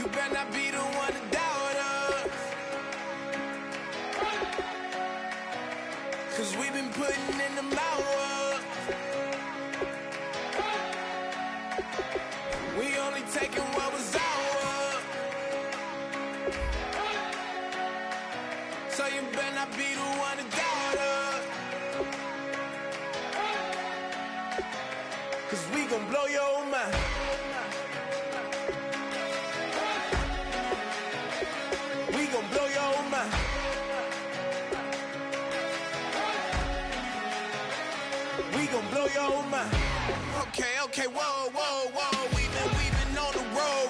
You better not be the one to doubt us. 'Cause we've been putting in the hours. We only taking what was ours. So you better not be the one to doubt us. 'Cause we gon' blow your mind. We gon' blow your mind. We gon' blow your mind. Okay, whoa. We've been on the road.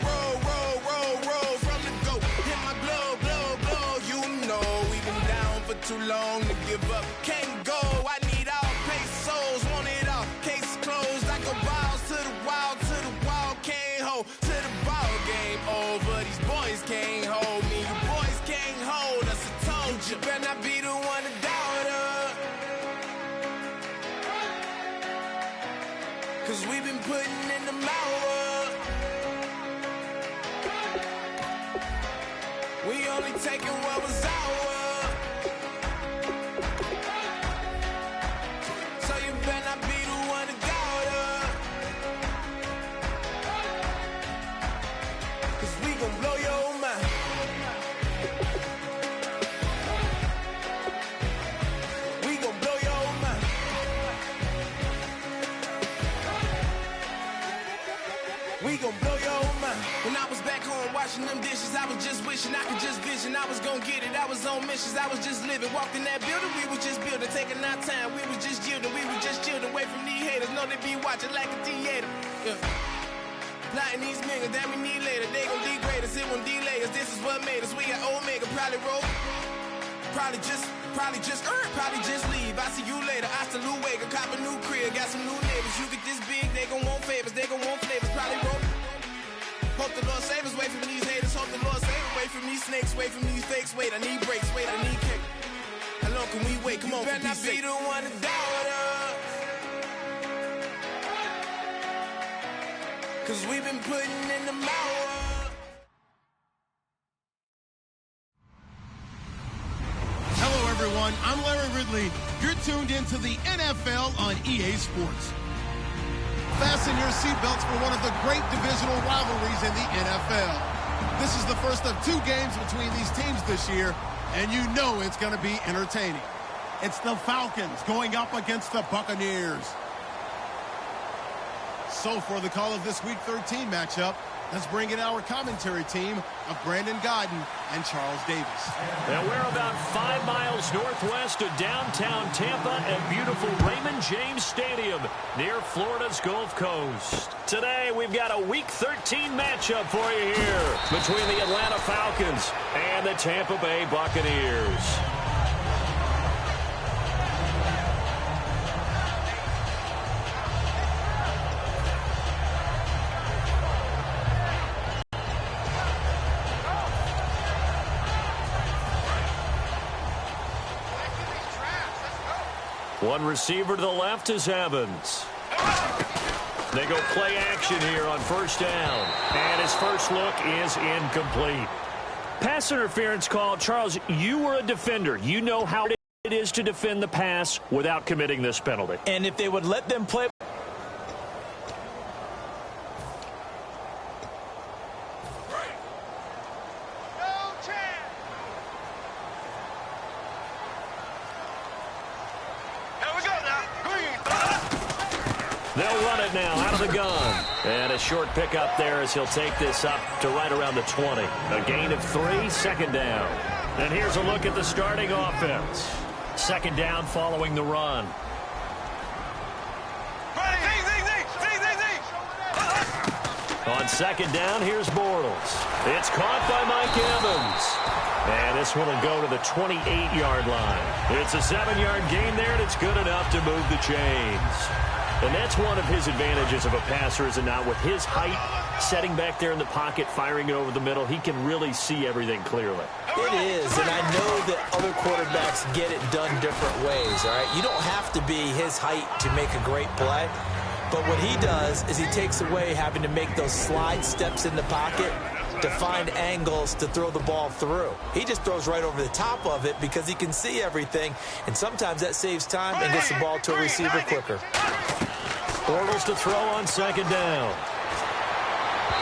From the go, hit my blow. You know we've been down for too long to give up. Can't go. I need all pesos, want it all. Case closed. I go balls to the wall. Can't hold to the ball game over. These boys can't hold me. You boys can't hold us. I told you. You better not be the one to doubt us. 'Cause we've been putting in the hours. We only taking what was ours. So you better not be the one to doubt us. 'Cause we gon' blow your mind. We gon' blow your mind. We gon' blow your mind. When I was back home washing them dishes, I was just wishing I could just vision. I was gon' get it. I was on missions. I was just living. Walked in that building, we was just building, taking our time. We was just yielding. We was just chilling away from these haters. Know they be watching like a theater. Yeah. Plotting these niggas that we need later. They gon' degrade us. It won't delay us. This is what made us. We got Omega. Probably roll. Probably just leave. I see you later. Hasta Luega. Cop a new crib. Got some new neighbors. You get this big, they gon' want favors. They gon' want flavors. Probably roll. Hope the Lord save us. Wait from these haters. Hope the Lord save us. Wait from these snakes. Wait from these fakes. Wait, I need breaks. Wait, I need cake. How long can we wait? Come on, better not be the one to doubt us. 'Cause we've been putting in the hours. Hello, everyone. I'm Larry Ridley. You're tuned into the NFL on EA Sports. Fasten your seatbelts for one of the great divisional rivalries in the NFL. This is the first of 2 games between these teams this year, and you know it's going to be entertaining. It's the Falcons going up against the Buccaneers. So for the call of this Week 13 matchup, let's bring in our commentary team of Brandon Godden and Charles Davis. And we're about 5 miles northwest of downtown Tampa at beautiful Raymond James Stadium near Florida's Gulf Coast. Today, we've got a Week 13 matchup for you here between the Atlanta Falcons and the Tampa Bay Buccaneers. One receiver to the left is Evans. They go play action here on first down. And his first look is incomplete. Pass interference call. Charles, you were a defender. You know how it is to defend the pass without committing this penalty. And if they would let them play... They'll run it now out of the gun. And a short pickup there as he'll take this up to right around the 20. A gain of 3, second down. And here's a look at the starting offense. Second down following the run. On second down, here's Bortles. It's caught by Mike Evans. And this one will go to the 28-yard line. It's a 7-yard gain there, and it's good enough to move the chains. And that's one of his advantages of a passer, is it not? With his height, setting back there in the pocket, firing it over the middle, he can really see everything clearly. It is, and I know that other quarterbacks get it done different ways, all right? You don't have to be his height to make a great play, But what he does is he takes away having to make those slide steps in the pocket to find angles to throw the ball through. He just throws right over the top of it because he can see everything, and sometimes that saves time and gets the ball to a receiver quicker. Bortles to throw on second down.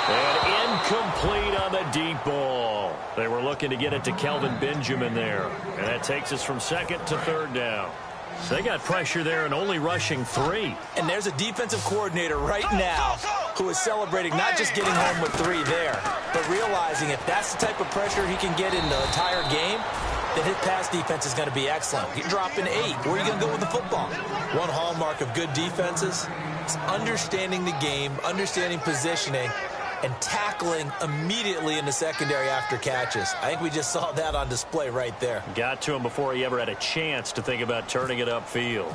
And incomplete on the deep ball. They were looking to get it to Kelvin Benjamin there. And that takes us from second to third down. So they got pressure there and only rushing 3. And there's a defensive coordinator right now who is celebrating not just getting home with 3 there, but realizing if that's the type of pressure he can get in the entire game, then his pass defense is going to be excellent. You're dropping 8. Where are you going to go with the football? One hallmark of good defenses is understanding the game, understanding positioning, and tackling immediately in the secondary after catches. I think we just saw that on display right there. Got to him before he ever had a chance to think about turning it upfield.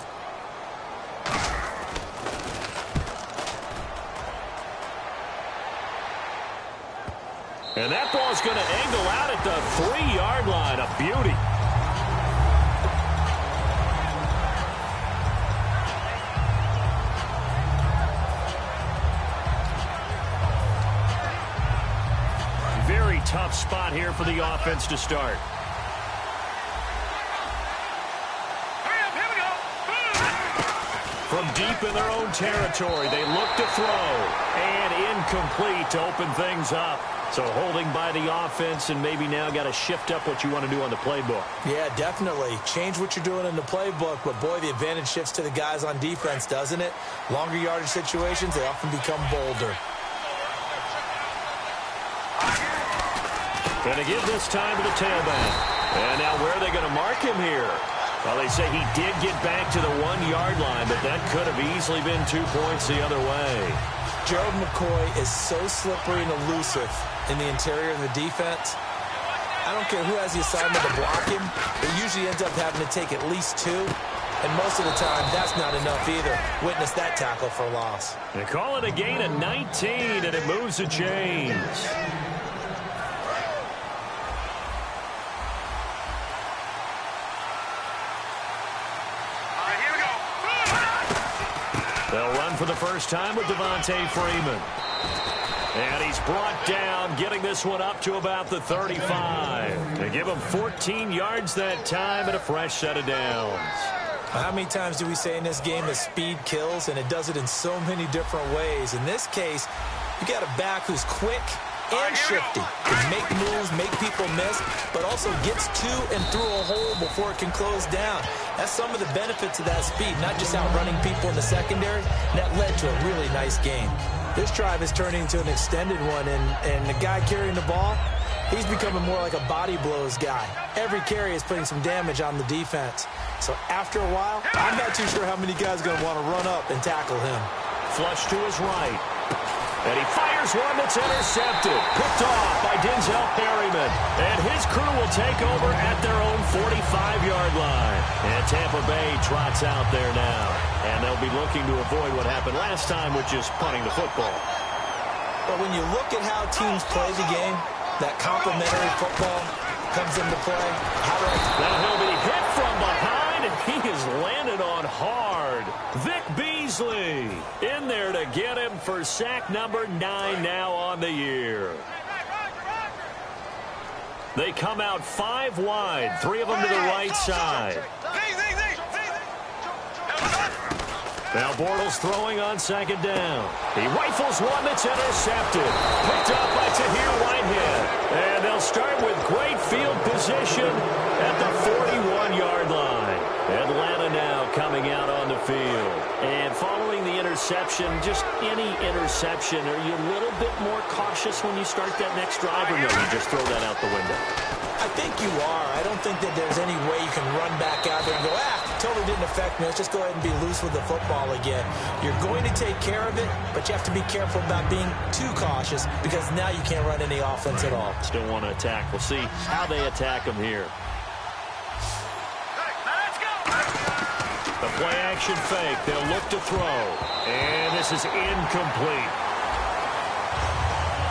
And that ball's going to angle out at the 3-yard line. A beauty. Very tough spot here for the offense to start. From deep in their own territory, they look to throw. And incomplete to open things up. So holding by the offense, and maybe now got to shift up what you want to do on the playbook. Yeah, definitely. Change what you're doing in the playbook, but boy, the advantage shifts to the guys on defense, doesn't it? Longer yardage situations, they often become bolder. Going to give this time to the tailback. And now where are they going to mark him here? Well, they say he did get back to the 1-yard line, but that could have easily been 2 points the other way. Gerald McCoy is so slippery and elusive in the interior of the defense. I don't care who has the assignment to block him. It usually ends up having to take at least 2. And most of the time, that's not enough either. Witness that tackle for loss. They call it a gain of 19, and it moves the chains. They'll run for the first time with Devontae Freeman. And he's brought down, getting this one up to about the 35. They give him 14 yards that time and a fresh set of downs. How many times do we say in this game that speed kills, and it does it in so many different ways? In this case, you got a back who's quick and shifty. Can make moves, make people miss, but also gets to and through a hole before it can close down. That's some of the benefits of that speed, not just outrunning people in the secondary. And that led to a really nice game. This drive is turning into an extended one, and the guy carrying the ball, he's becoming more like a body blows guy. Every carry is putting some damage on the defense. So after a while, I'm not too sure how many guys are going to want to run up and tackle him. Flush to his right. And he fires one that's intercepted. Picked off by Denzel Perryman. And his crew will take over at their own 45-yard line. And Tampa Bay trots out there now. And they'll be looking to avoid what happened last time, which is punting the football. But when you look at how teams play the game, that complementary football comes into play. Now he'll be hit from behind, and he is landed on hard. Vic Beasley in there to get him for sack number 9 now on the year. They come out 5 wide, 3 of them to the right side. Now Bortles throwing on second down. He rifles one that's intercepted. Picked up by Tahir Whitehead. And they'll start with great field position at the 41-yard line. Atlanta now coming out on the field. And following the interception, just any interception, are you a little bit more cautious when you start that next drive, or no, you just throw that out the window? I think you are. I don't think that there's any way you can run back out there and go, totally didn't affect me. Let's just go ahead and be loose with the football again. You're going to take care of it, but you have to be careful about being too cautious because now you can't run any offense at all. Still want to attack. We'll see how they attack them here. The play action fake. They'll look to throw. And this is incomplete.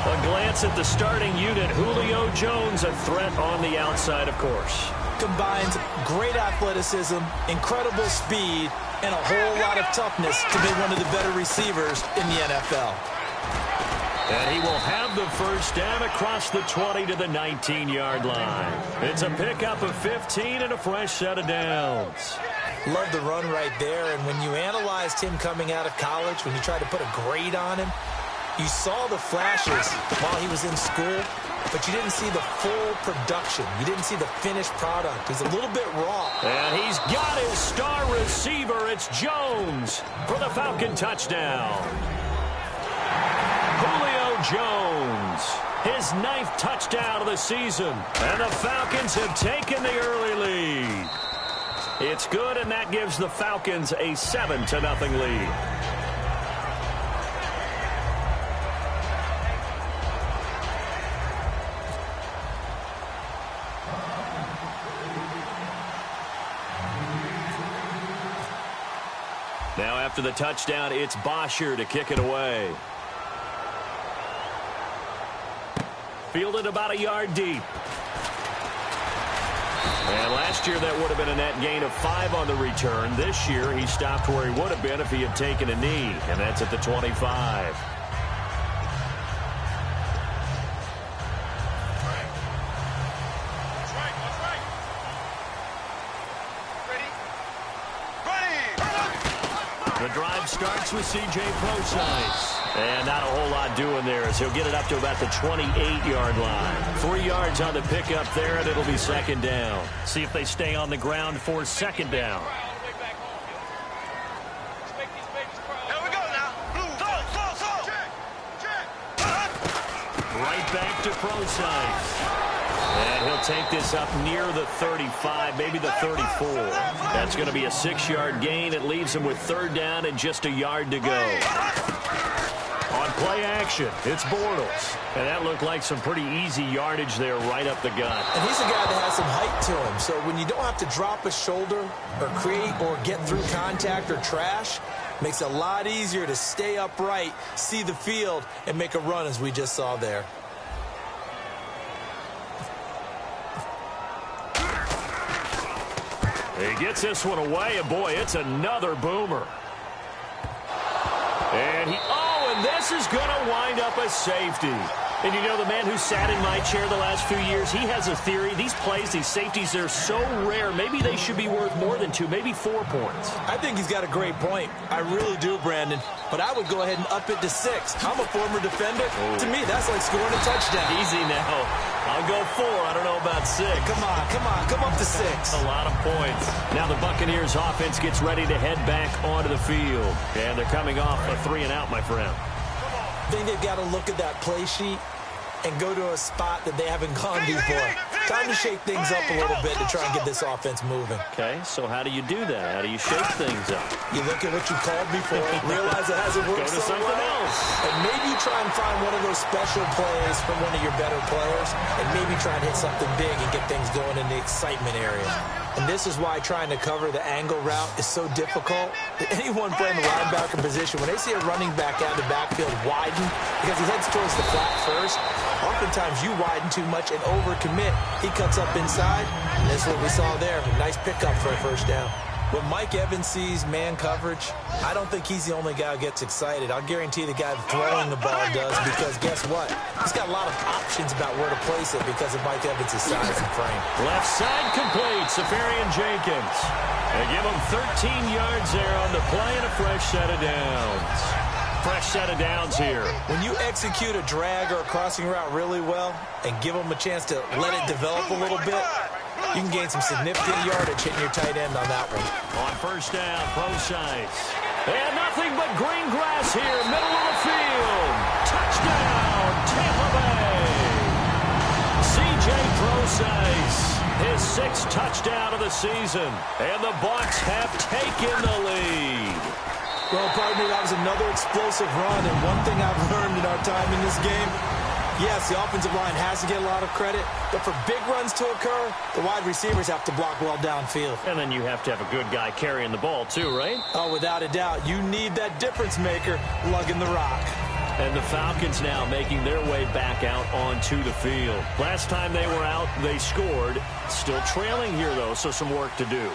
A glance at the starting unit. Julio Jones, a threat on the outside, of course. combines great athleticism, incredible speed, and a whole lot of toughness to be one of the better receivers in the NFL. And he will have the first down across the 20 to the 19-yard line. It's a pickup of 15 and a fresh set of downs. Love the run right there, and when you analyzed him coming out of college, when you tried to put a grade on him, you saw the flashes while he was in school, but you didn't see the full production. You didn't see the finished product. He's a little bit raw. And he's got his star receiver. It's Jones for the Falcon touchdown. Julio Jones, his 9th touchdown of the season. And the Falcons have taken the early lead. It's good, and that gives the Falcons a 7-0 lead. Now after the touchdown, it's Bosher to kick it away. Fielded about a yard deep. And last year that would have been a net gain of 5 on the return. This year he stopped where he would have been if he had taken a knee, and that's at the 25. The drive starts with C.J. Procise. And not a whole lot doing there as he'll get it up to about the 28-yard line. 3 yards on the pickup there, and it'll be second down. See if they stay on the ground for second down. Here we go now. Right back to Procise. And he'll take this up near the 35, maybe the 34. That's going to be a 6-yard gain. It leaves him with third down and just a yard to go. On play action, it's Bortles. And that looked like some pretty easy yardage there right up the gut. And he's a guy that has some height to him. So when you don't have to drop a shoulder or create or get through contact or trash, makes it a lot easier to stay upright, see the field, and make a run as we just saw there. He gets this one away, and boy, it's another boomer. And this is going to wind up a safety. And you know, the man who sat in my chair the last few years, he has a theory. These plays, these safeties, they're so rare. Maybe they should be worth more than 2, maybe 4 points. I think he's got a great point. I really do, Brandon. But I would go ahead and up it to 6. I'm a former defender. Oh. To me, that's like scoring a touchdown. Easy now. I'll go 4. I don't know about 6. Come up to 6. A lot of points. Now the Buccaneers offense gets ready to head back onto the field. And they're coming off a 3-and-out, my friend. I think they've got to look at that play sheet and go to a spot that they haven't gone before. Time to shake things up a little bit to try and get this offense moving. Okay, so how do you do that? How do you shake things up? You look at what you called before, realize it hasn't worked so well. Go to something else. And maybe try and find one of those special plays from one of your better players, and maybe try and hit something big and get things going in the excitement area. And this is why trying to cover the angle route is so difficult. Anyone playing the linebacker position, when they see a running back out of the backfield widen, because he heads towards the flat first, oftentimes you widen too much and overcommit. He cuts up inside, and that's what we saw there. A nice pickup for a first down. When Mike Evans sees man coverage, I don't think he's the only guy who gets excited. I'll guarantee the guy throwing the ball does, because guess what? He's got a lot of options about where to place it because of Mike Evans' size and frame. Left side complete, Safarian Jenkins. They give him 13 yards there on the play and a fresh set of downs. Fresh set of downs here. When you execute a drag or a crossing route really well and give them a chance to let it develop a little bit, you can gain some significant yardage hitting your tight end on that one. On first down, Procise. And nothing but green grass here, middle of the field. Touchdown, Tampa Bay. C.J. Procise, his 6th touchdown of the season. And the Bucs have taken the lead. Well, partner, that was another explosive run. And one thing I've learned in our time in this game, yes, the offensive line has to get a lot of credit, but for big runs to occur, the wide receivers have to block well downfield. And then you have to have a good guy carrying the ball too, right? Oh, without a doubt. You need that difference maker lugging the rock. And the Falcons now making their way back out onto the field. Last time they were out, they scored. Still trailing here, though, so some work to do.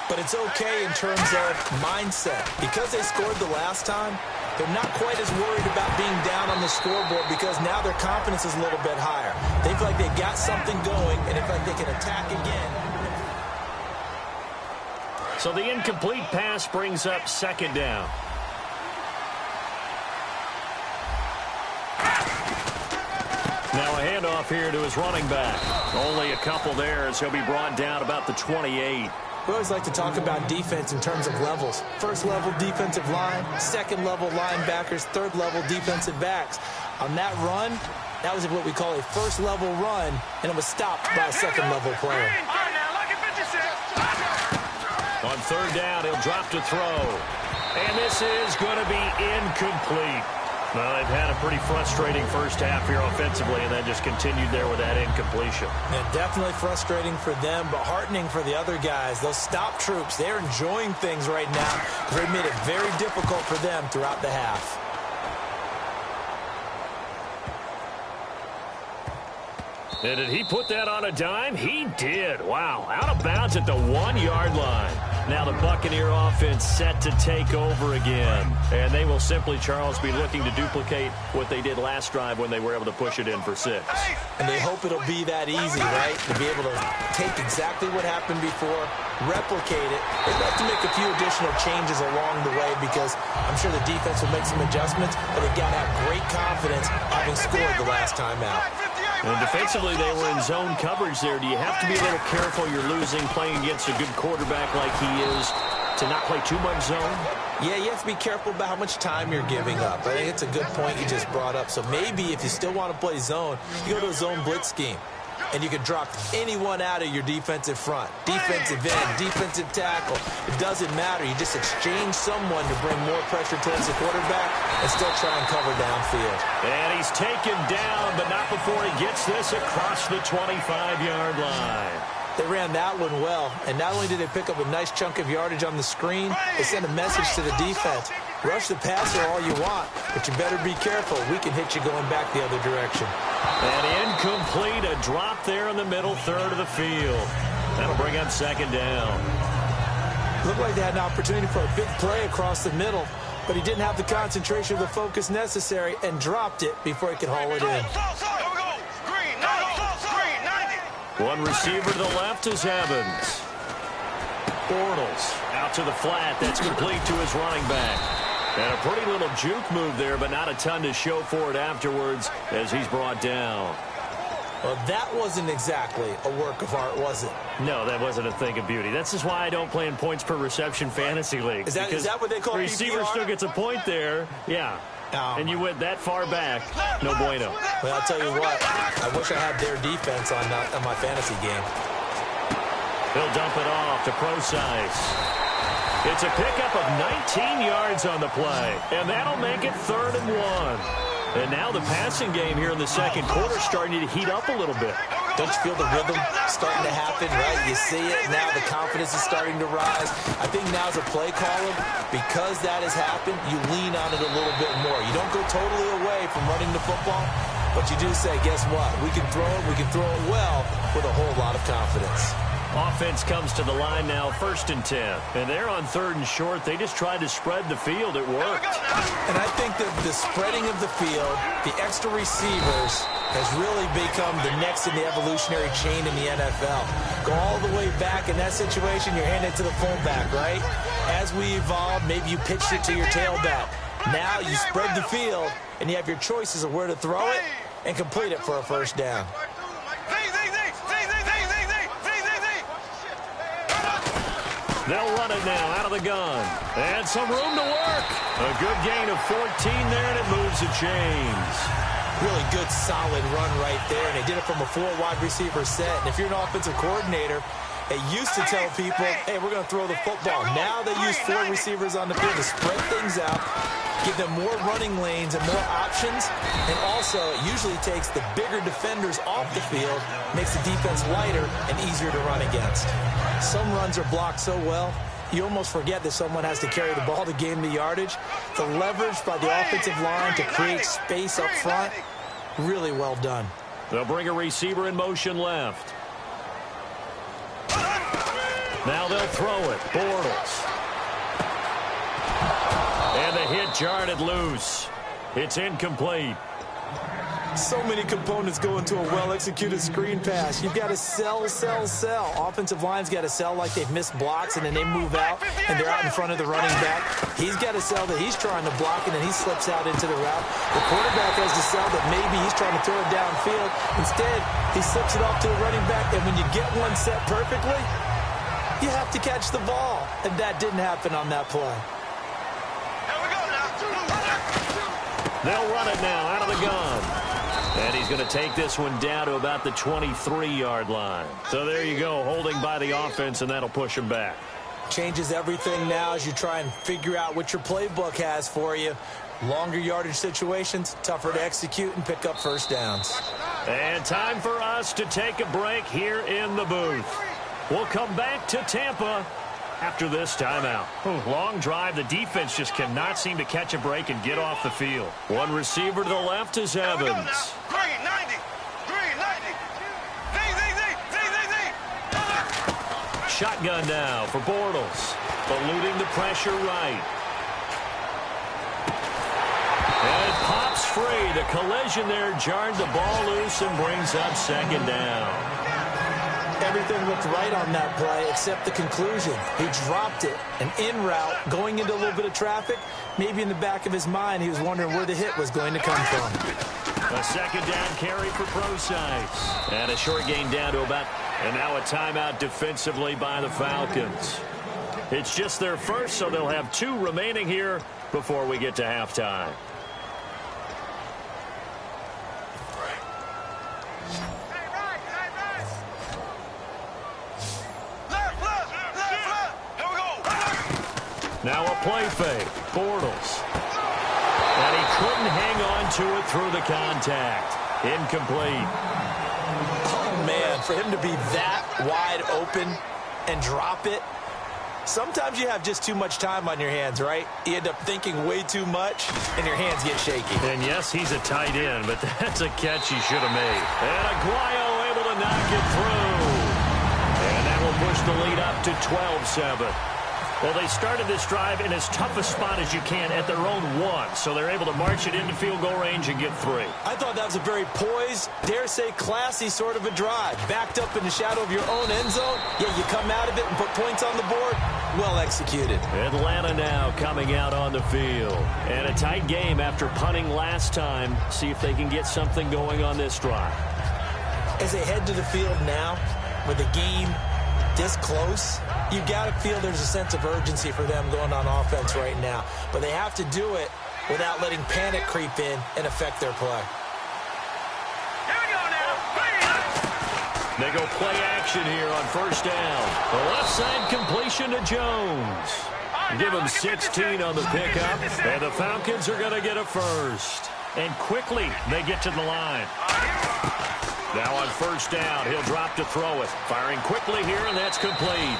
But it's okay in terms of mindset. Because they scored the last time, they're not quite as worried about being down on the scoreboard because now their confidence is a little bit higher. They feel like they've got something going, and they feel like they can attack again. So the incomplete pass brings up second down. Now a handoff here to his running back. Only a couple there as he'll be brought down about the 28. We always like to talk about defense in terms of levels. First level defensive line, second level linebackers, third level defensive backs. On that run, that was what we call a first level run, and it was stopped by a second level player. On third down, he'll drop to throw. And this is going to be incomplete. Well, they've had a pretty frustrating first half here offensively, and then just continued there with that incompletion. Yeah, definitely frustrating for them, but heartening for the other guys. Those stop troops, they're enjoying things right now because they made it very difficult for them throughout the half. And did he put that on a dime? He did. Wow, out of bounds at the 1-yard line. Now the Buccaneer offense set to take over again. And they will simply, Charles, be looking to duplicate what they did last drive when they were able to push it in for 6. And they hope it'll be that easy, right? To be able to take exactly what happened before, replicate it. They'd like to make a few additional changes along the way because I'm sure the defense will make some adjustments, but they've got to have great confidence having scored the last time out. And defensively, they were in zone coverage there. Do you have to be a little careful you're losing playing against a good quarterback like he is to not play too much zone? Yeah, you have to be careful about how much time you're giving up. I think it's a good point you just brought up. So maybe if you still want to play zone, you go to a zone blitz scheme. And you can drop anyone out of your defensive front. Defensive end, defensive tackle. It doesn't matter. You just exchange someone to bring more pressure towards the quarterback and still try and cover downfield. And he's taken down, but not before he gets this across the 25-yard line. They ran that one well, and not only did they pick up a nice chunk of yardage on the screen, they sent a message to the defense. Rush the passer all you want, but you better be careful. We can hit you going back the other direction. And incomplete, a drop there in the middle third of the field. That'll bring up second down. Looked like they had an opportunity for a big play across the middle, but he didn't have the concentration or the focus necessary and dropped it before he could haul it in. One receiver to the left is Evans. Bortles out to the flat. That's complete to his running back. And a pretty little juke move there, but not a ton to show for it afterwards as he's brought down. Well, that wasn't exactly a work of art, was it? No, that wasn't a thing of beauty. That's just why I don't play in points per reception fantasy leagues. Is that what they call the receiver PPR? still gets a point there. Yeah. And you went that far back. No bueno. Well, I'll tell you what. I wish I had their defense on my fantasy game. He'll dump it off to Procise. It's a pickup of 19 yards on the play. And that'll make it 3rd and 1. And now the passing game here in the second quarter starting to heat up a little bit. Don't you feel the rhythm starting to happen, right? You see it now. The confidence is starting to rise. I think now as a play caller, because that has happened, you lean on it a little bit more. You don't go totally away from running the football, but you do say, guess what? We can throw it. We can throw it well with a whole lot of confidence. Offense comes to the line now, 1st and 10. And they're on 3rd and short. They just tried to spread the field. It worked. And I think that the spreading of the field, the extra receivers, has really become the next in the evolutionary chain in the NFL. Go all the way back in that situation, you're handing it to the fullback, right? As we evolve, maybe you pitched it to your tailback. Now you spread the field, and you have your choices of where to throw it and complete it for a first down. They'll run it now out of the gun. And some room to work. A good gain of 14 there, and it moves the chains. Really good, solid run right there, and they did it from a 4 wide receiver set. And if you're an offensive coordinator, they used to tell people, hey, we're going to throw the football. Now they use 4 receivers on the field to spread things out, give them more running lanes and more options, and also it usually takes the bigger defenders off the field, makes the defense lighter and easier to run against. Some runs are blocked so well, you almost forget that someone has to carry the ball to gain the yardage. The leverage by the offensive line to create space up front, really well done. They'll bring a receiver in motion left. Now they'll throw it. Bortles. And the hit jarred it loose. It's incomplete. So many components go into a well-executed screen pass. You've got to sell. Offensive line's got to sell like they've missed blocks, and then they move out, and they're out in front of the running back. He's got to sell that he's trying to block, and then he slips out into the route. The quarterback has to sell that maybe he's trying to throw it downfield. Instead, he slips it off to the running back, and when you get one set perfectly, you have to catch the ball, and that didn't happen on that play. They'll run it now out of the gun. And he's going to take this one down to about the 23-yard line. So there you go, holding by the offense, and that'll push him back. Changes everything now as you try and figure out what your playbook has for you. Longer yardage situations, tougher to execute and pick up first downs. And time for us to take a break here in the booth. We'll come back to Tampa after this timeout. Long drive. The defense just cannot seem to catch a break and get off the field. One receiver to the left is Evans. Shotgun now for Bortles. Eluding the pressure right. And it pops free. The collision there jarred the ball loose and brings up second down. Everything looked right on that play except the conclusion. He dropped it. An in route going into a little bit of traffic. Maybe in the back of his mind he was wondering where the hit was going to come from. A second down carry for Procise. And a short gain down to about, and now a timeout defensively by the Falcons. It's just their first, so they'll have 2 remaining here before we get to halftime. Now a play fake. Bortles. And he couldn't hang on to it through the contact. Incomplete. Oh, man, for him to be that wide open and drop it. Sometimes you have just too much time on your hands, right? You end up thinking way too much, and your hands get shaky. And yes, he's a tight end, but that's a catch he should have made. And Aguayo able to knock it through. And that will push the lead up to 12-7. Well, they started this drive in as tough a spot as you can at their own 1, so they're able to march it into field goal range and get 3. I thought that was a very poised, dare say classy sort of a drive. Backed up in the shadow of your own end zone, yet you come out of it and put points on the board. Well executed. Atlanta now coming out on the field. And a tight game after punting last time. See if they can get something going on this drive. As they head to the field now, with the game this close, you got to feel there's a sense of urgency for them going on offense right now. But they have to do it without letting panic creep in and affect their play. Here we go now. They go play action here on first down. The left side completion to Jones. Give him 16 on the pickup. And the Falcons are going to get a first. And quickly they get to the line. Now on first down, he'll drop to throw it. Firing quickly here, and that's complete.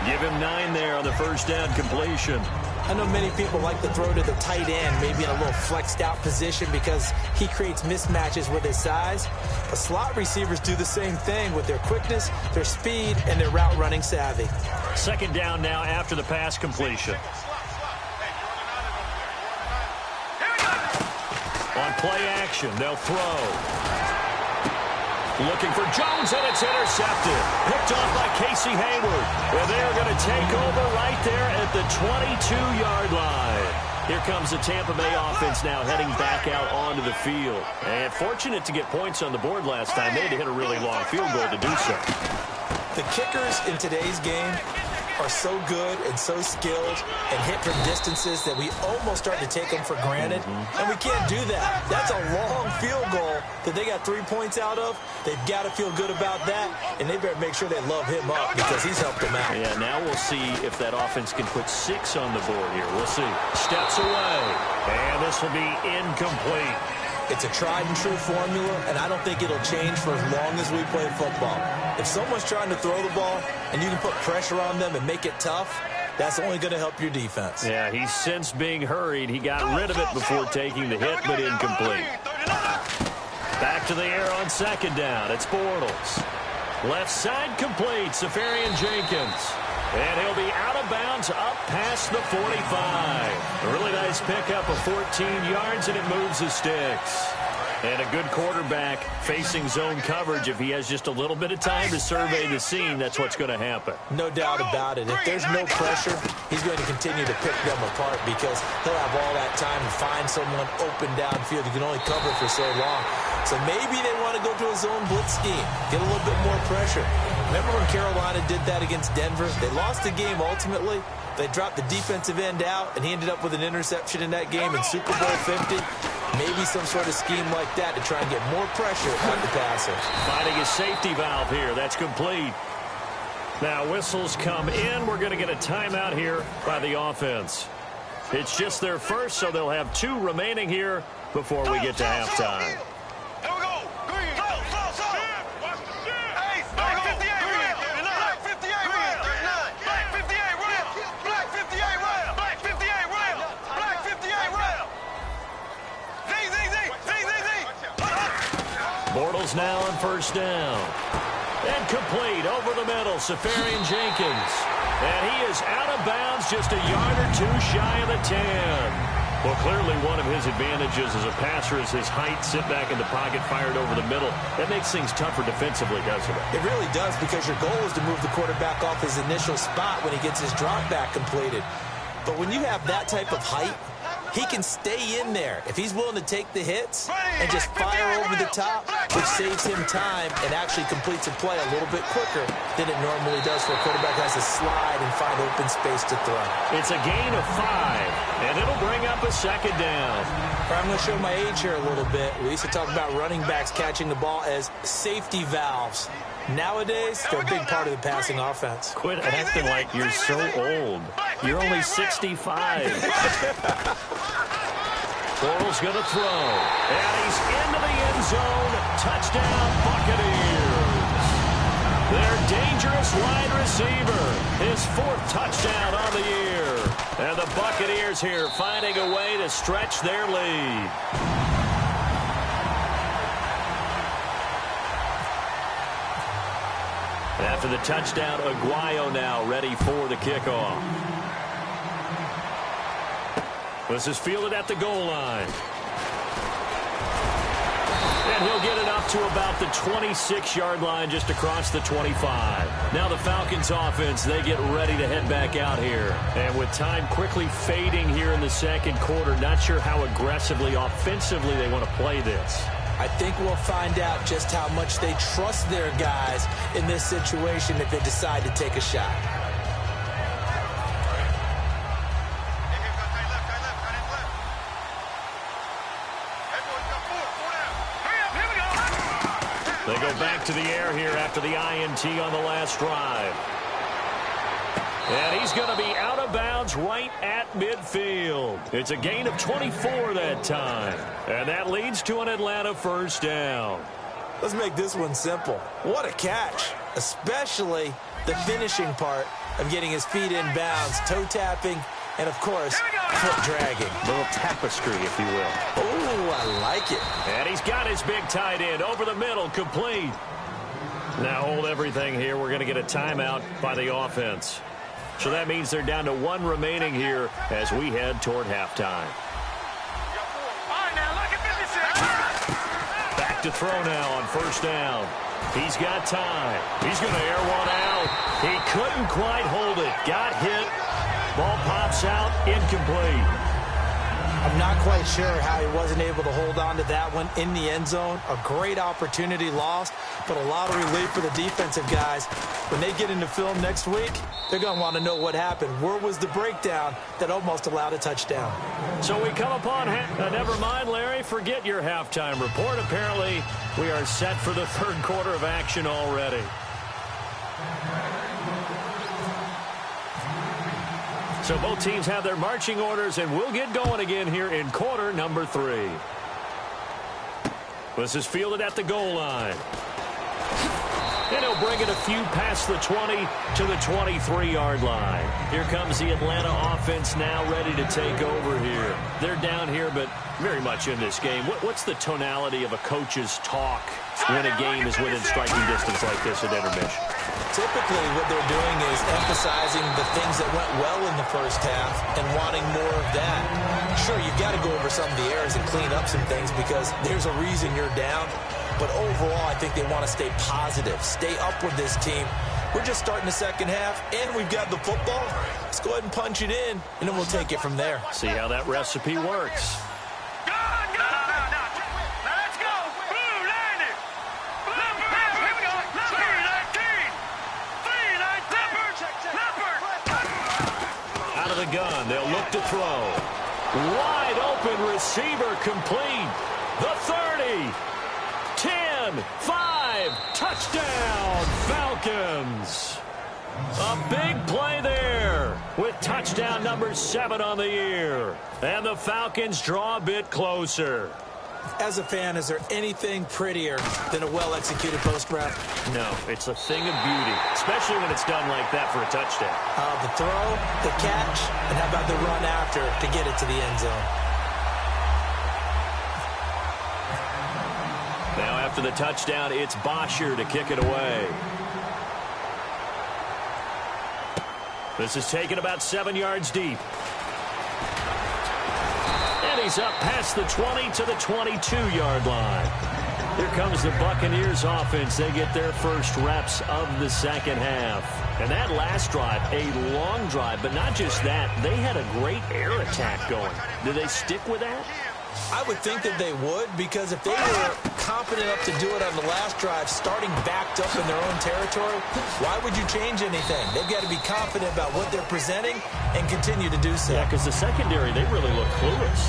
Give him 9 there on the first down completion. I know many people like to throw to the tight end, maybe in a little flexed out position because he creates mismatches with his size. But slot receivers do the same thing with their quickness, their speed, and their route running savvy. Second down now after the pass completion. On play action, they'll throw. Looking for Jones, and it's intercepted. Picked off by Casey Hayward. And they're going to take over right there at the 22-yard line. Here comes the Tampa Bay offense now heading back out onto the field. And fortunate to get points on the board last time. They had to hit a really long field goal to do so. The kickers in today's game are so good and so skilled and hit from distances that we almost start to take them for granted. And we can't do that. That's a long field goal that they got 3 points out of. They've got to feel good about that, and they better make sure they love him up because he's helped them out. Yeah, now we'll see if that offense can put 6 on the board here. We'll see. Steps away, and this will be incomplete. It's a tried-and-true formula, and I don't think it'll change for as long as we play football. If someone's trying to throw the ball and you can put pressure on them and make it tough, That's only going to help your defense. Yeah, he's since being hurried. He got rid of it before taking the hit, but incomplete. Back to the air on second down. It's Bortles. Left side complete. Safarian Jenkins. And he'll be out of bounds up past the 45. A really nice pickup of 14 yards, and it moves the sticks. And a good quarterback facing zone coverage. If he has just a little bit of time to survey the scene, that's what's going to happen. No doubt about it. If there's no pressure, he's going to continue to pick them apart because he'll have all that time to find someone open downfield. You can only cover for so long. So maybe they want to go to a zone blitz scheme, get a little bit more pressure. Remember when Carolina did that against Denver? They lost the game ultimately. They dropped the defensive end out, and he ended up with an interception in that game in Super Bowl 50. Maybe some sort of scheme like that to try and get more pressure on the passer. Finding a safety valve here. That's complete. Now whistles come in. We're going to get a timeout here by the offense. It's just their first, so they'll have 2 remaining here before we get to halftime. Bortles now on first down. And complete over the middle, Safarian Jenkins. And he is out of bounds just a yard or 2 shy of the 10. Well, clearly one of his advantages as a passer is his height, sit back in the pocket, fired over the middle. That makes things tougher defensively, doesn't it? It really does, because your goal is to move the quarterback off his initial spot when he gets his drop back completed. But when you have that type of height, he can stay in there if he's willing to take the hits and just fire over the top, which saves him time and actually completes a play a little bit quicker than it normally does for a quarterback who has to slide and find open space to throw. It's a gain of 5, and it'll bring up a second down. I'm going to show my age here a little bit. We used to talk about running backs catching the ball as safety valves. Nowadays, they're a big part of the passing offense. Quit acting like you're so old. You're only 65. Bortles going to throw. And he's into the end zone. Touchdown, Buccaneers. Their dangerous wide receiver. His 4th touchdown on the year. And the Buccaneers here finding a way to stretch their lead. After the touchdown, Aguayo now ready for the kickoff. This is fielded at the goal line. And he'll get it up to about the 26-yard line, just across the 25. Now the Falcons offense, they get ready to head back out here. And with time quickly fading here in the second quarter, not sure how aggressively, offensively they want to play this. I think we'll find out just how much they trust their guys in this situation if they decide to take a shot. They go back to the air here after the INT on the last drive. And he's going to be out of bounds right at midfield. It's a gain of 24 that time. And that leads to an Atlanta first down. Let's make this one simple. What a catch, especially the finishing part of getting his feet in bounds, toe tapping, and, of course, foot dragging. A little tapestry, if you will. Oh, I like it. And he's got his big tight end over the middle, complete. Now hold everything here. We're going to get a timeout by the offense. So that means they're down to 1 remaining here as we head toward halftime. Back to throw now on first down. He's got time. He's going to air one out. He couldn't quite hold it. Got hit. Ball pops out, incomplete. I'm not quite sure how he wasn't able to hold on to that one in the end zone. A great opportunity lost, but a lot of relief for the defensive guys. When they get into film next week, they're going to want to know what happened. Where was the breakdown that almost allowed a touchdown? So we come upon never mind, Larry, forget your halftime report. Apparently, we are set for the third quarter of action already. So both teams have their marching orders, and we'll get going again here in quarter number 3. This is fielded at the goal line. And he'll bring it a few past the 20 to the 23-yard line. Here comes the Atlanta offense now ready to take over here. They're down here, but very much in this game. What's the tonality of a coach's talk when a game is within striking distance like this at intermission? Typically, what they're doing is emphasizing the things that went well in the first half and wanting more of that. Sure, you've got to go over some of the errors and clean up some things because there's a reason you're down. But overall, I think they want to stay positive, stay up with this team. We're just starting the second half, and we've got the football. Let's go ahead and punch it in, and then we'll take it from there. See how that recipe works. Out of the gun, they'll look to throw. Wide open receiver complete. The 30. 10, 5, touchdown, Falcons. A big play there with touchdown number 7 on the year. And the Falcons draw a bit closer. As a fan, is there anything prettier than a well-executed post route? No, it's a thing of beauty, especially when it's done like that for a touchdown. The throw, the catch, and how about the run after to get it to the end zone? Now after the touchdown, it's Bosher to kick it away. This is taken about 7 yards deep. And he's up past the 20 to the 22-yard line. Here comes the Buccaneers offense. They get their first reps of the second half. And that last drive, a long drive, but not just that. They had a great air attack going. Do they stick with that? I would think that they would, because if they were confident enough to do it on the last drive, starting backed up in their own territory, why would you change anything? They've got to be confident about what they're presenting and continue to do so. Yeah, because the secondary, they really look clueless.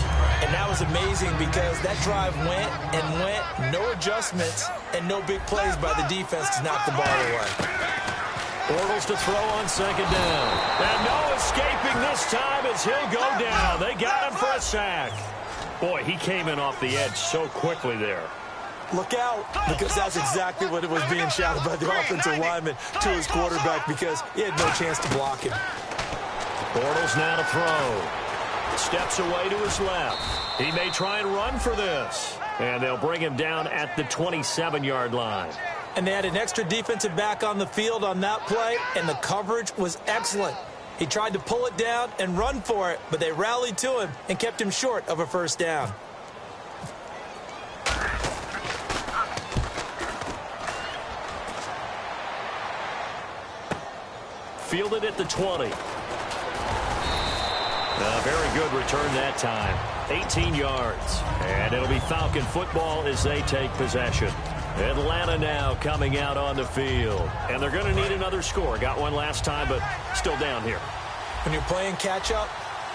And that was amazing because that drive went and went, no adjustments, and no big plays by the defense to knock the ball away. Bortles to throw on second down. And no escaping this time as he'll go down. They got him for a sack. Boy, he came in off the edge so quickly there. Look out, because that's exactly what it was being shouted by the offensive lineman to his quarterback, because he had no chance to block him. Bortles now to throw. Steps away to his left. He may try and run for this. And they'll bring him down at the 27-yard line. And they had an extra defensive back on the field on that play, and the coverage was excellent. He tried to pull it down and run for it, but they rallied to him and kept him short of a first down. Fielded at the 20. A very good return that time. 18 yards. And it'll be Falcon football as they take possession. Atlanta now coming out on the field. And they're going to need another score. Got one last time, but still down here. When you're playing catch-up,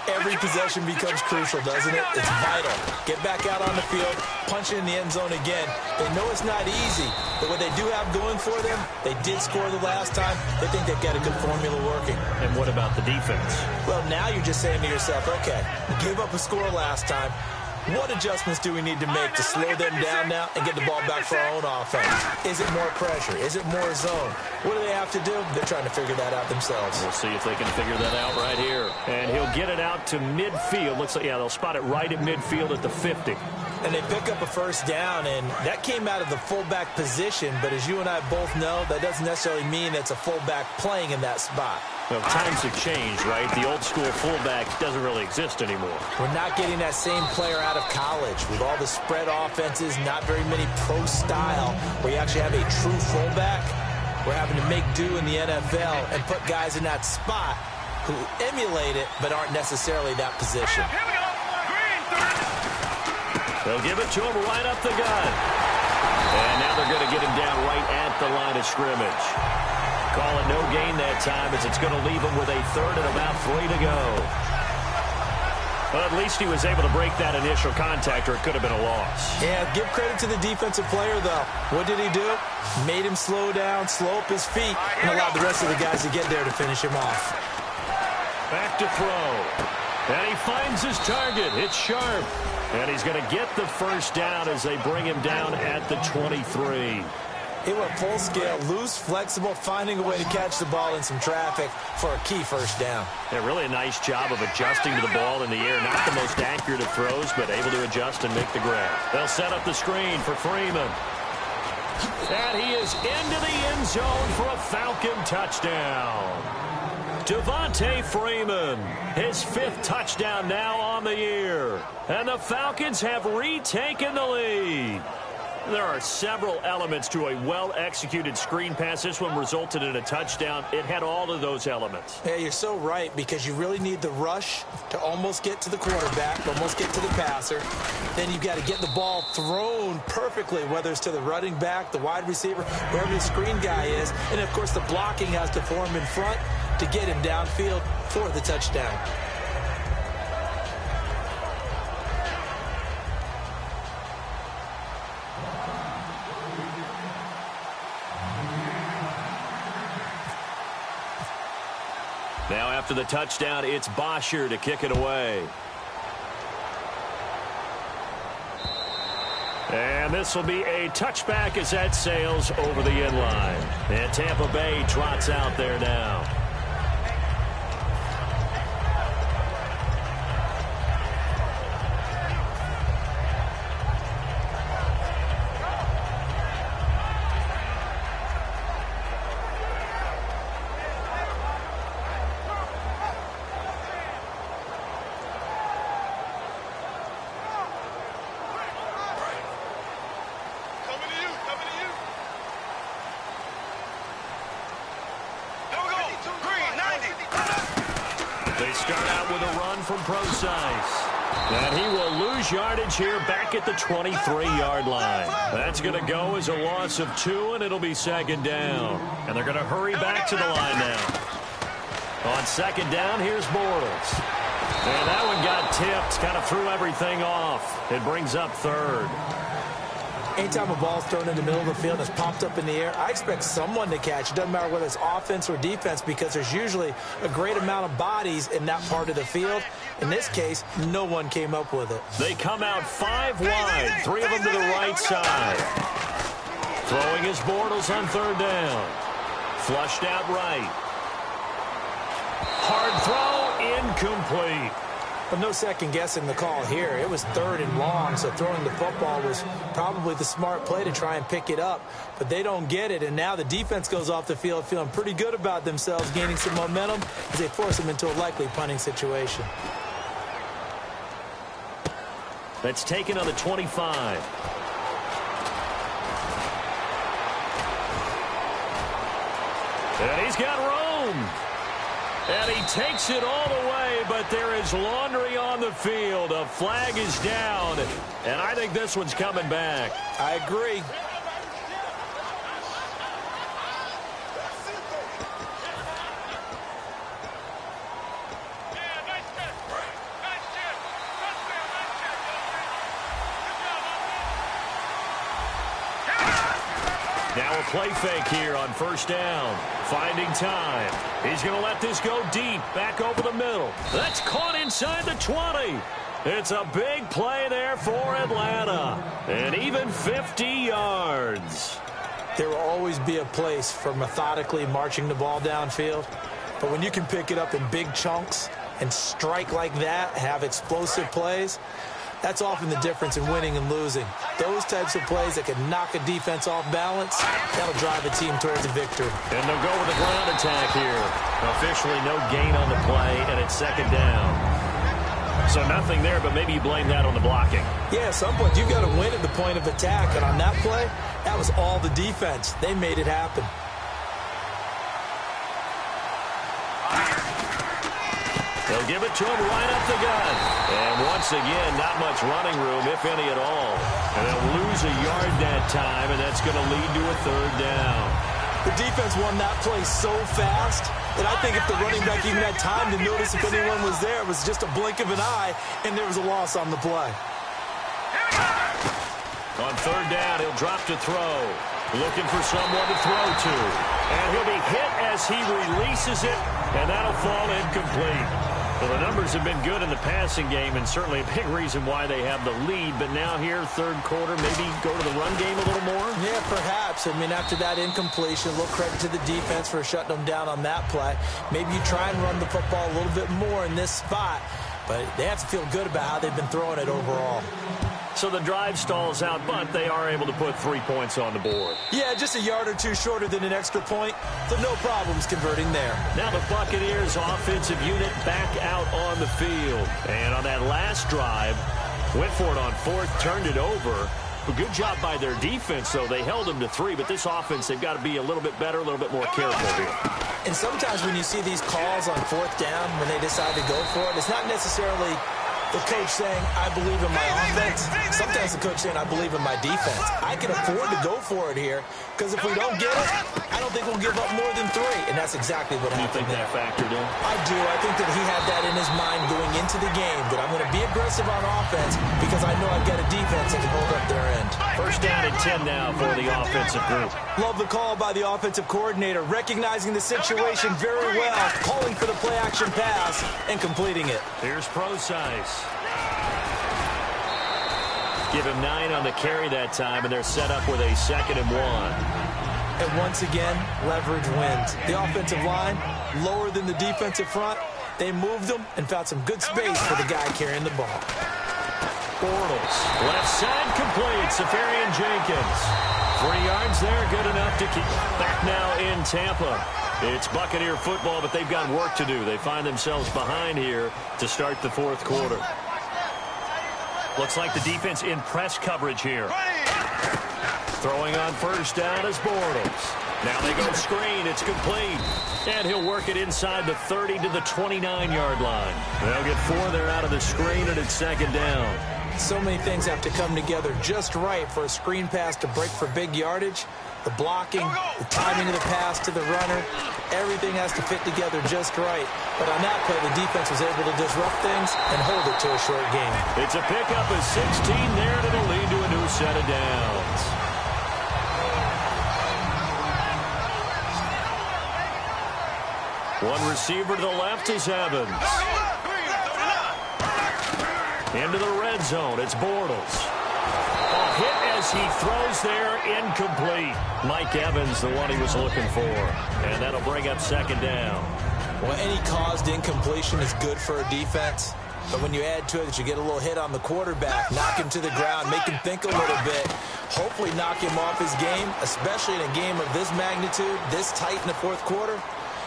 every possession becomes crucial, doesn't it? It's vital. Get back out on the field, punch it in the end zone again. They know it's not easy, but what they do have going for them, they did score the last time. They think they've got a good formula working. And what about the defense? Well, now you're just saying to yourself, okay, we gave up a score last time. What adjustments do we need to make to slow them down now and get the ball back for our own offense? Is it more pressure? Is it more zone? What do they have to do? They're trying to figure that out themselves. We'll see if they can figure that out right here. And he'll get it out to midfield. Looks like, yeah, they'll spot it right at midfield at the 50. And they pick up a first down, and that came out of the fullback position. But as you and I both know, that doesn't necessarily mean it's a fullback playing in that spot. Well, times have changed, right? The old school fullback doesn't really exist anymore. We're not getting that same player out of college with all the spread offenses, not very many pro style, where you actually have a true fullback. We're having to make do in the NFL and put guys in that spot who emulate it but aren't necessarily that position. They'll give it to him right up the gut. And now they're going to get him down right at the line of scrimmage. Call it no gain that time as it's going to leave him with a third and about 3 to go. Well, at least he was able to break that initial contact, or it could have been a loss. Yeah, give credit to the defensive player, though. What did he do? Made him slow down, slow up his feet, and allowed the rest of the guys to get there to finish him off. Back to throw. And he finds his target. It's Sharp. And he's going to get the first down as they bring him down at the 23. It went full scale, loose, flexible, finding a way to catch the ball in some traffic for a key first down. Yeah, really a nice job of adjusting to the ball in the air. Not the most accurate of throws, but able to adjust and make the grab. They'll set up the screen for Freeman. And he is into the end zone for a Falcon touchdown. Devontae Freeman, his 5th touchdown now on the year. And the Falcons have retaken the lead. There are several elements to a well-executed screen pass. This one resulted in a touchdown. It had all of those elements. Yeah, you're so right, because you really need the rush to almost get to the quarterback, almost get to the passer. Then you've got to get the ball thrown perfectly, whether it's to the running back, the wide receiver, wherever the screen guy is. And, of course, the blocking has to form in front to get him downfield for the touchdown. Now after the touchdown, it's Bosher to kick it away. And this will be a touchback as that sails over the end line. And Tampa Bay trots out there now. They start out with a run from Procise. And he will lose yardage here back at the 23-yard line. That's going to go as a loss of 2, and it'll be 2nd down. And they're going to hurry back to the line now. On 2nd down, here's Bortles. And that one got tipped, kind of threw everything off. It brings up 3rd. Anytime a ball's thrown in the middle of the field and it's popped up in the air, I expect someone to catch. It doesn't matter whether it's offense or defense, because there's usually a great amount of bodies in that part of the field. In this case, no one came up with it. They come out 5 wide, 3 of them to the right side. Throwing his Bortles on 3rd down. Flushed out right. Hard throw, incomplete. But no second guessing the call here. It was 3rd and long, so throwing the football was probably the smart play to try and pick it up. But they don't get it, and now the defense goes off the field feeling pretty good about themselves, gaining some momentum as they force them into a likely punting situation. That's taken on the 25. And he's got room. And he takes it all the way, but there is laundry on the field. A flag is down, and I think this one's coming back. I agree. Now a play fake here on 1st down. Finding time. He's going to let this go deep, back over the middle. That's caught inside the 20. It's a big play there for Atlanta. And even 50 yards. There will always be a place for methodically marching the ball downfield. But when you can pick it up in big chunks and strike like that, have explosive plays, that's often the difference in winning and losing. Those types of plays that can knock a defense off balance, that'll drive a team towards a victory. And they'll go with a ground attack here. Officially no gain on the play, and it's 2nd down. So nothing there, but maybe you blame that on the blocking. Yeah, at some point you've got to win at the point of attack, and on that play, that was all the defense. They made it happen. They'll give it to him right up the gut. And once again, not much running room, if any at all. And they'll lose a yard that time, and that's going to lead to a 3rd down. The defense won that play so fast that I think if the running back even had time to notice if anyone was there, it was just a blink of an eye, and there was a loss on the play. On 3rd down, he'll drop to throw. Looking for someone to throw to. And he'll be hit as he releases it, and that'll fall incomplete. Well, the numbers have been good in the passing game, and certainly a big reason why they have the lead. But now here, 3rd quarter, maybe go to the run game a little more? Yeah, Yeah, perhaps. I mean, after that incompletion, a little credit to the defense for shutting them down on that play. Maybe you try and run the football a little bit more in this spot, but they have to feel good about how they've been throwing it overall. So the drive stalls out, but they are able to put 3 points on the board. Yeah, just a yard or two shorter than an extra point, so no problems converting there. Now the Buccaneers offensive unit back out on the field. And on that last drive, went for it on fourth, turned it over. A good job by their defense, though. They held them to 3, but this offense, they've got to be a little bit better, a little bit more careful here. And sometimes when you see these calls on fourth down, when they decide to go for it, it's not necessarily the coach saying, I believe in my offense. Sometimes the coach saying, I believe in my defense. I can afford to go for it here, because if we don't get it, I don't think we'll give up more than 3. And that's exactly what happened. You think that factored in? I do. I think that he had that in his mind going into the game, that I'm going to be aggressive on offense because I know I've got a defense that can hold up their end. First down and 10 now for the offensive group. Love the call by the offensive coordinator, recognizing the situation very well, calling for the play-action pass and completing it. Here's Procise. Give him 9 on the carry that time, and they're set up with a 2nd and 1. And once again, leverage wins. The offensive line, lower than the defensive front. They moved them and found some good space for the guy carrying the ball. Bortles, left side complete. Safarian Jenkins. 3 yards there, good enough to keep back now in Tampa. It's Buccaneer football, but they've got work to do. They find themselves behind here to start the fourth quarter. Looks like the defense in press coverage here. Throwing on first down is Bortles. Now they go screen. It's complete. And he'll work it inside the 30 to the 29-yard line. They'll get 4 there out of the screen, and it's 2nd down. So many things have to come together just right for a screen pass to break for big yardage. The blocking, the timing of the pass to the runner, everything has to fit together just right. But on that play, the defense was able to disrupt things and hold it to a short game. It's a pickup of 16 there, and it'll lead to a new set of downs. One receiver to the left is Evans. Into the red zone, it's Bortles. A hit as he throws there, incomplete. Mike Evans, the one he was looking for. And that'll bring up 2nd down. Well, any caused incompletion is good for a defense. But when you add to it that you get a little hit on the quarterback, knock him to the ground, make him think a little bit, hopefully knock him off his game, especially in a game of this magnitude, this tight in the fourth quarter,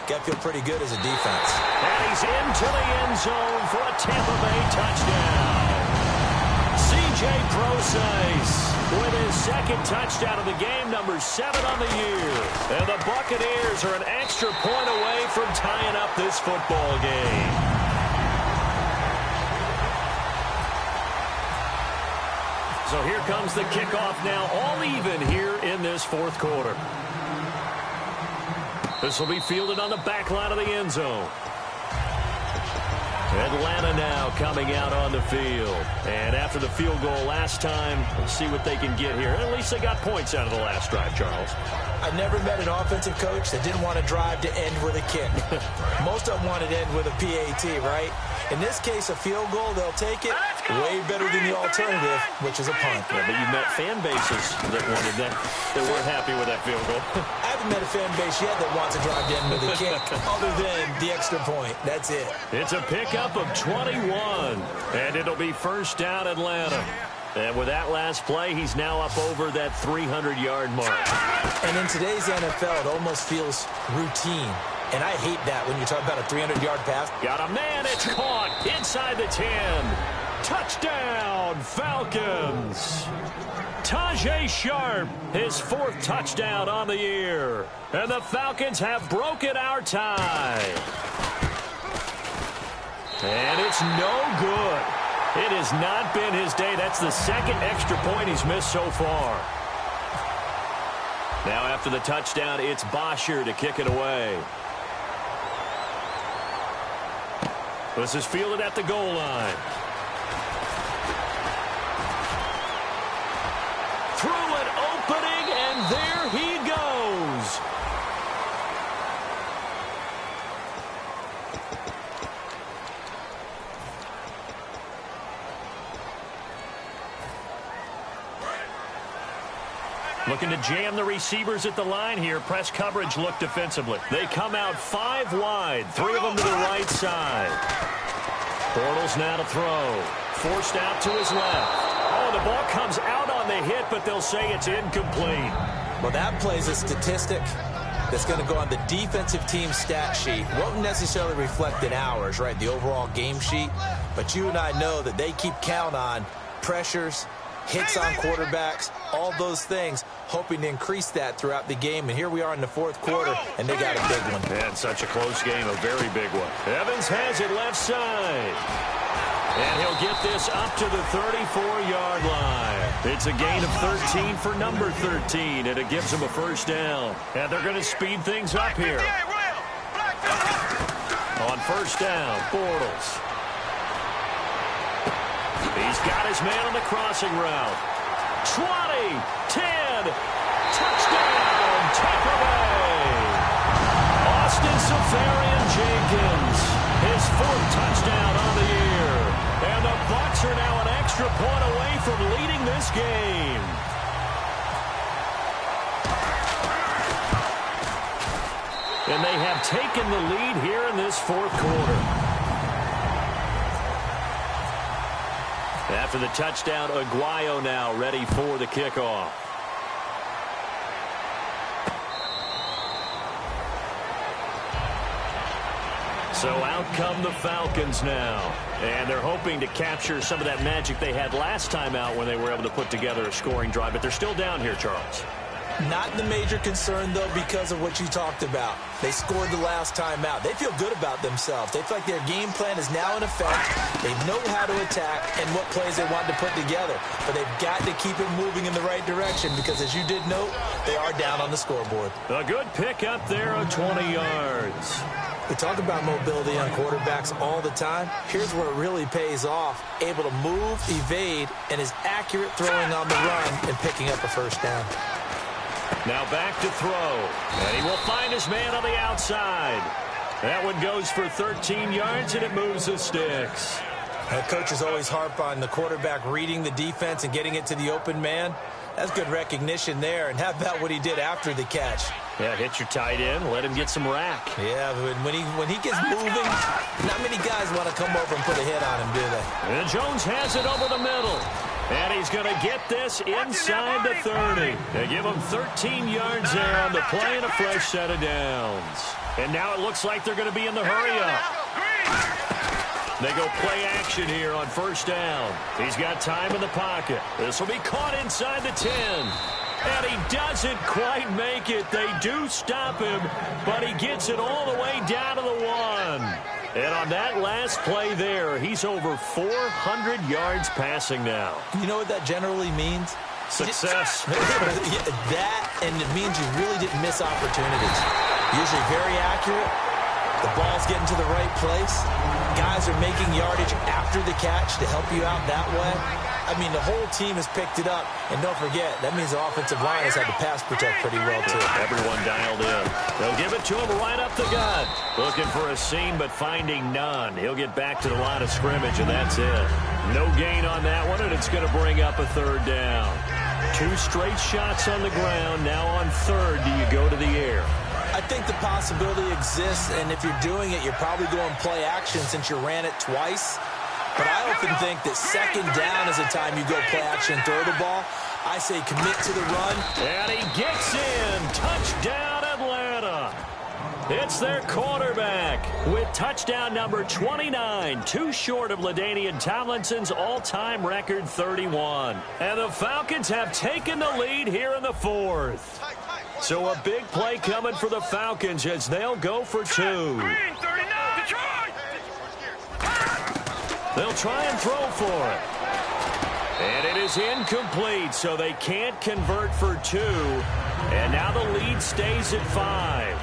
got to feel pretty good as a defense. And he's into the end zone for a Tampa Bay touchdown. C.J. Procise with his 2nd touchdown of the game, number 7 on the year. And the Buccaneers are an extra point away from tying up this football game. So here comes the kickoff now, all even here in this fourth quarter. This will be fielded on the back line of the end zone. Atlanta now coming out on the field. And after the field goal last time, we'll see what they can get here. At least they got points out of the last drive, Charles. I never met an offensive coach that didn't want to drive to end with a kick. Most of them wanted to end with a PAT, right? In this case, a field goal, they'll take it. Way better than the alternative, which is a punt. Yeah, but you met fan bases that wanted that, that weren't happy with that field goal. I haven't met a fan base yet that wants to drive to end with a kick, other than the extra point. That's it. It's a pickup of 21, and it'll be first down Atlanta. And with that last play, he's now up over that 300-yard mark. And in today's NFL, it almost feels routine. And I hate that when you talk about a 300-yard pass. Got a man, it's caught inside the 10. Touchdown, Falcons. Tajay Sharp, his 4th touchdown on the year. And the Falcons have broken our tie. And it's no good. It has not been his day. That's the 2nd extra point he's missed so far. Now after the touchdown, it's Bosher to kick it away. This is fielded at the goal line. Through an opening, and there he goes. Looking to jam the receivers at the line here. Press coverage look defensively. They come out 5 wide. 3 of them to the right side. Bortles now to throw. Forced out to his left. Oh, the ball comes out on the hit, but they'll say it's incomplete. Well, that plays a statistic that's going to go on the defensive team stat sheet. Won't necessarily reflect in ours, right, the overall game sheet. But you and I know that they keep count on pressures, hits on quarterbacks, all those things, hoping to increase that throughout the game. And here we are in the fourth quarter, and they got a big one. And such a close game, a very big one. Evans has it left side. And he'll get this up to the 34-yard line. It's a gain of 13 for number 13, and it gives him a first down. And they're going to speed things up here. On first down, Bortles. He's got his man on the crossing route. 20, 10, touchdown, Tampa Bay. Austin Seferian-Jenkins, his 4th touchdown on the year. And the Bucs are now an extra point away from leading this game. And they have taken the lead here in this fourth quarter. After the touchdown, Aguayo now ready for the kickoff. So out come the Falcons now. And they're hoping to capture some of that magic they had last time out when they were able to put together a scoring drive. But they're still down here, Charles. Not the major concern, though, because of what you talked about. They scored the last time out. They feel good about themselves. They feel like their game plan is now in effect. They know how to attack and what plays they want to put together. But they've got to keep it moving in the right direction because, as you did note, they are down on the scoreboard. A good pick up there of 20 yards. We talk about mobility on quarterbacks all the time. Here's where it really pays off. Able to move, evade, and is accurate throwing on the run and picking up a first down. Now back to throw. And he will find his man on the outside. That one goes for 13 yards, and it moves the sticks. Coaches always harp on the quarterback reading the defense and getting it to the open man. That's good recognition there. And how about what he did after the catch? Yeah, hit your tight end, let him get some rack. Yeah, but when he gets moving, not many guys want to come over and put a hit on him, do they? And Jones has it over the middle. And he's going to get this inside the 30. They give him 13 yards there on the play and a fresh set of downs. And now it looks like they're going to be in the hurry-up. They go play action here on first down. He's got time in the pocket. This will be caught inside the 10. And he doesn't quite make it. They do stop him, but he gets it all the way down to the 1. And on that last play there, he's over 400 yards passing now. You know what that generally means? Success. That, and it means you really didn't miss opportunities. Usually very accurate. The ball's getting to the right place. Guys are making yardage after the catch to help you out that way. I mean, the whole team has picked it up. And don't forget, that means the offensive line has had to pass protect pretty well, too. Everyone dialed in. They'll give it to him right up the gut. Looking for a seam, but finding none. He'll get back to the line of scrimmage, and that's it. No gain on that one, and it's going to bring up a third down. 2 straight shots on the ground. Now on third, do you go to the air? I think the possibility exists, and if you're doing it, you're probably going play action since you ran it twice. But I often think that second down is the time you go play action, throw the ball. I say commit to the run. And he gets in. Touchdown, Atlanta. It's their quarterback with touchdown number 29, too short of LaDainian Tomlinson's all-time record 31. And the Falcons have taken the lead here in the fourth. So a big play coming for the Falcons as they'll go for 2. They'll try and throw for it. And it is incomplete, so they can't convert for 2. And now the lead stays at 5.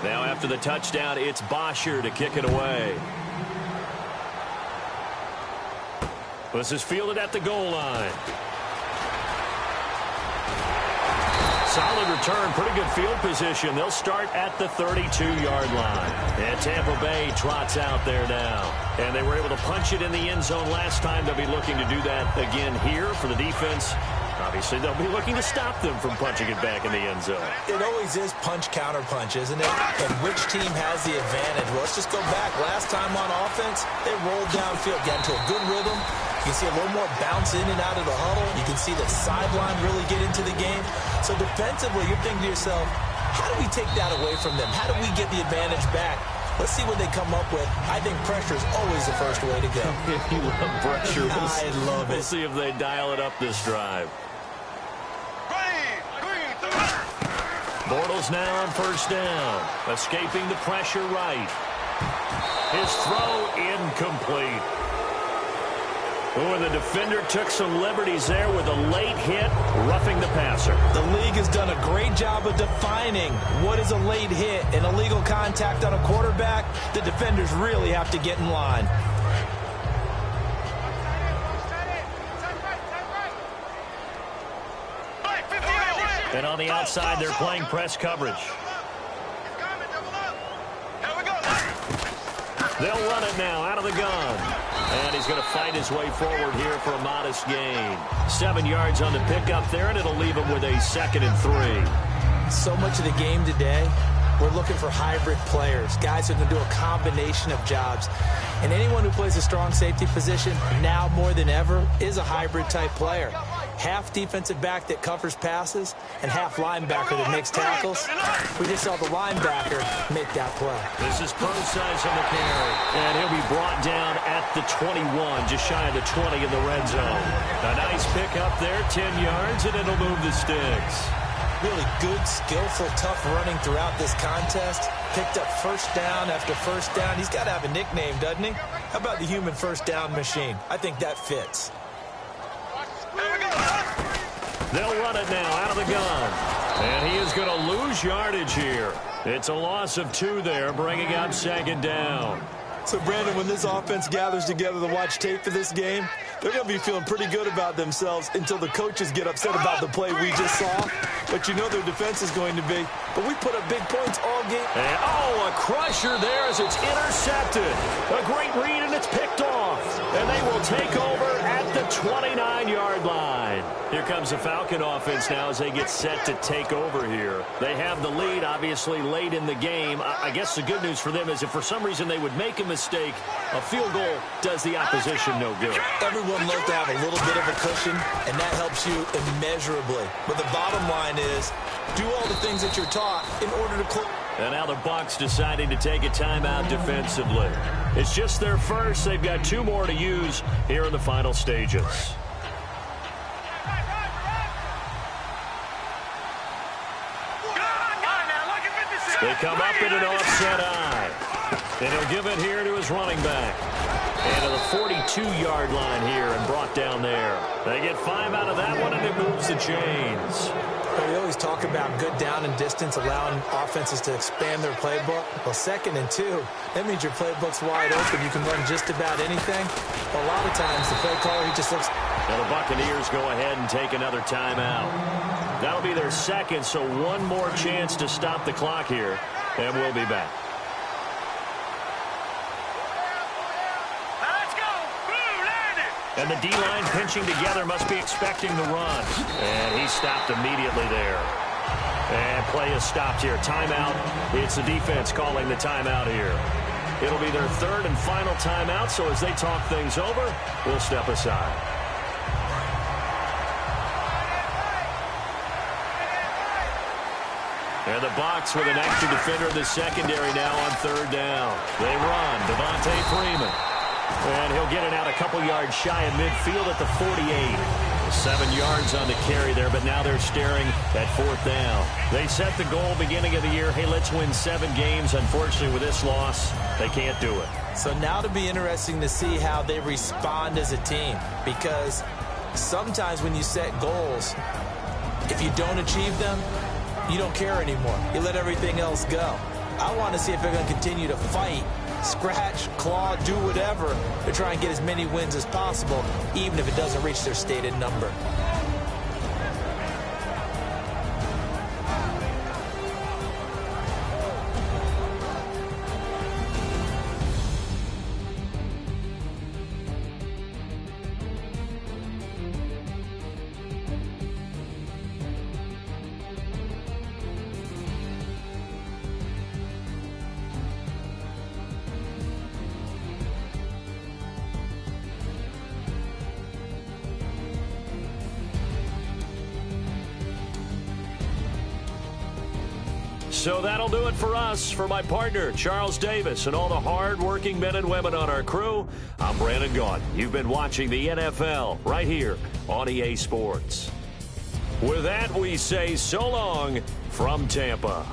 Now after the touchdown, it's Bosher to kick it away. This is fielded at the goal line. solid return, pretty good field position. They'll start at the 32-yard line. And Tampa Bay trots out there now. And they were able to punch it in the end zone last time. They'll be looking to do that again here for the defense. Obviously, they'll be looking to stop them from punching it back in the end zone. It always is punch-counter-punch, isn't it? And which team has the advantage? Well, let's just go back. Last time on offense, they rolled downfield, got into a good rhythm. You can see a little more bounce in and out of the huddle. You can see the sideline really get into the game. So defensively, you're thinking to yourself, how do we take that away from them? How do we get the advantage back? Let's see what they come up with. I think pressure is always the first way to go. You love pressure. I love it. We'll see if they dial it up this drive. Bortles now on first down. Escaping the pressure right. His throw incomplete. Oh, and the defender took some liberties there with a late hit, roughing the passer. The league has done a great job of defining what is a late hit and illegal contact on a quarterback. The defenders really have to get in line. And on the outside, they're playing press coverage. They'll run it now out of the gun. And he's going to fight his way forward here for a modest gain. 7 yards on the pickup there, and it'll leave him with a 2nd and 3. So much of the game today, we're looking for hybrid players, guys who can do a combination of jobs. And anyone who plays a strong safety position, now more than ever, is a hybrid-type player. Half defensive back that covers passes and half linebacker that makes tackles. We just saw the linebacker make that play. This is Pro-size on the carry. And he'll be brought down at the 21, just shy of the 20 in the red zone. A nice pick up there, 10 yards, and it'll move the sticks. Really good, skillful, tough running throughout this contest. Picked up first down after first down. He's got to have a nickname, doesn't he? How about the human first down machine? I think that fits. They'll run it now out of the gun. And he is going to lose yardage here. It's a loss of 2 there, bringing up 2nd down. So, Brandon, when this offense gathers together to watch tape for this game, they're going to be feeling pretty good about themselves until the coaches get upset about the play we just saw. But you know their defense is going to be. But we put up big points all game. And, oh, a crusher there as it's intercepted. A great read, and it's picked off. And they will take over at the 29-yard line. Here comes the Falcon offense now as they get set to take over here. They have the lead, obviously, late in the game. I guess the good news for them is if for some reason they would make a mistake, a field goal does the opposition no good. Everyone loves to have a little bit of a cushion, and that helps you immeasurably. But the bottom line is, do all the things that you're taught in order to close. And now the Bucs deciding to take a timeout defensively. It's just their first. They've got 2 more to use here in the final stages. They come up in an offset eye. And he'll give it here to his running back. And to the 42-yard line here and brought down there. They get 5 out of that one, and it moves the chains. We always talk about good down and distance, allowing offenses to expand their playbook. Well, 2nd and 2, that means your playbook's wide open. You can run just about anything. But a lot of times, the play caller, he just looks. Now the Buccaneers go ahead and take another timeout. That'll be their 2nd, so 1 more chance to stop the clock here. And we'll be back. And the D-line pinching together, must be expecting the run. And he stopped immediately there. And play is stopped here. Timeout. It's the defense calling the timeout here. It'll be their 3rd and final timeout, so as they talk things over, we'll step aside. And the Bucs with an extra defender in the secondary now on 3rd down. They run. Devontae Freeman. And he'll get it out a couple yards shy of midfield at the 48. 7 yards on the carry there, but now they're staring at 4th down. They set the goal beginning of the year, hey, let's win 7 games. Unfortunately, with this loss, they can't do it. So now to be interesting to see how they respond as a team, because sometimes when you set goals, if you don't achieve them, you don't care anymore. You let everything else go. I want to see if they're going to continue to fight, scratch, claw, do whatever to try and get as many wins as possible, even if it doesn't reach their stated number. So that'll do it for us. For my partner, Charles Davis, and all the hard-working men and women on our crew, I'm Brandon Gaudin. You've been watching the NFL right here on EA Sports. With that, we say so long from Tampa.